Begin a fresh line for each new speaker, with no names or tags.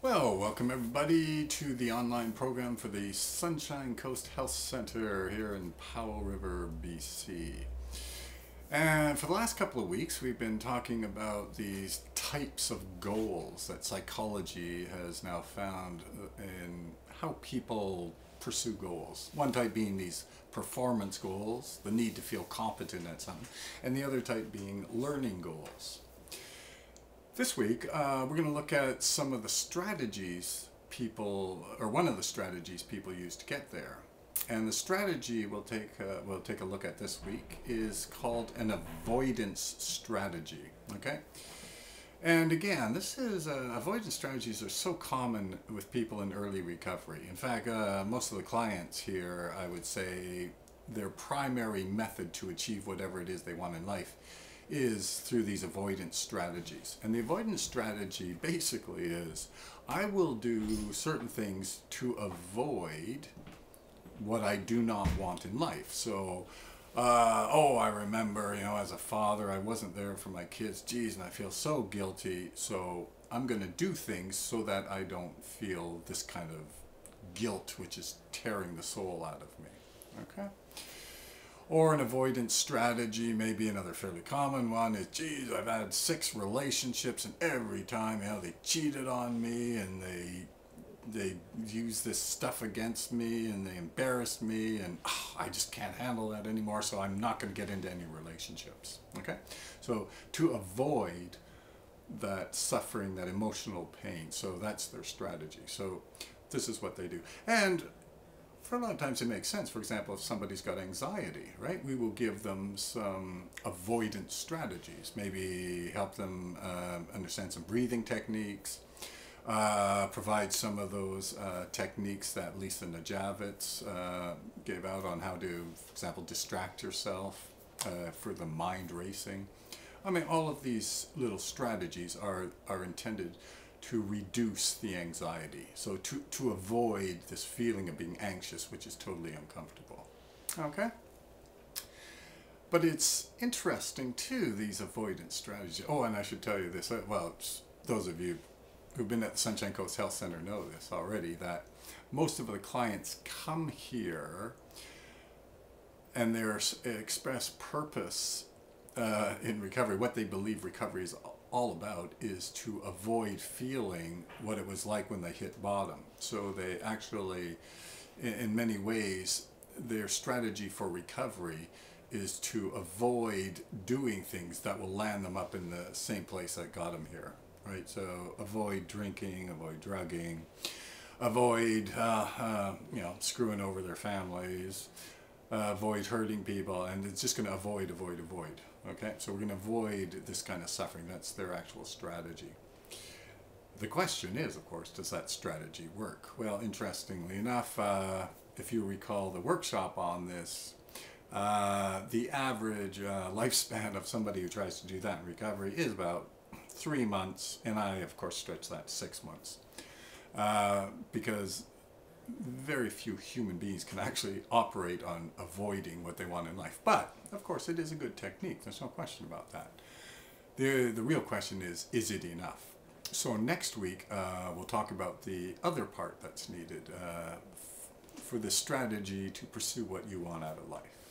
Well, welcome everybody to the online program for the Sunshine Coast Health Center here in Powell River, BC. And for the last couple of weeks, we've been talking about these types of goals that psychology has now found in how people pursue goals. One type being these performance goals, the need to feel competent at something, and the other type being learning goals. This week, we're going to look at some of the strategies one of the strategies people use to get there. And the strategy we'll take a look at this week is called an avoidance strategy. Okay, and again, avoidance strategies are so common with people in early recovery. In fact, most of the clients here, I would say, their primary method to achieve whatever it is they want in life is through these avoidance strategies. And the avoidance strategy basically is, I will do certain things to avoid what I do not want in life. So, I remember, as a father, I wasn't there for my kids. Geez, and I feel so guilty. So I'm going to do things so that I don't feel this kind of guilt, which is tearing the soul out of me. Okay? Or an avoidance strategy, maybe another fairly common one, is, geez, I've had 6 relationships, and every time, they cheated on me, and they used this stuff against me, and they embarrassed me, and I just can't handle that anymore, so I'm not going to get into any relationships. Okay? So to avoid that suffering, that emotional pain, so that's their strategy. So this is what they do. And for a lot of times it makes sense. For example, if somebody's got anxiety, right, we will give them some avoidance strategies. Maybe help them understand some breathing techniques, provide some of those techniques that Lisa Najavitz gave out on how to, for example, distract yourself for the mind racing. I mean, all of these little strategies are intended to reduce the anxiety, so to avoid this feeling of being anxious, which is totally uncomfortable. Okay? But it's interesting too, these avoidance strategies. Oh, and I should tell you this, well, those of you who've been at the Sunshine Coast Health Center know this already, that most of the clients come here and their express purpose in recovery, what they believe recovery is all about, is to avoid feeling what it was like when they hit bottom. So they actually, in many ways, their strategy for recovery is to avoid doing things that will land them up in the same place that got them here, right? So avoid drinking, avoid drugging, avoid screwing over their families, avoid hurting people, and it's just going to avoid. Okay, so we're going to avoid this kind of suffering. That's their actual strategy. The question is, of course, does that strategy work? Well, interestingly enough, if you recall the workshop on this, the average lifespan of somebody who tries to do that in recovery is about 3 months, and I, of course, stretch that to 6 months, because very few human beings can actually operate on avoiding what they want in life. But, of course, it is a good technique. There's no question about that. The real question is it enough? So next week, we'll talk about the other part that's needed for the strategy to pursue what you want out of life.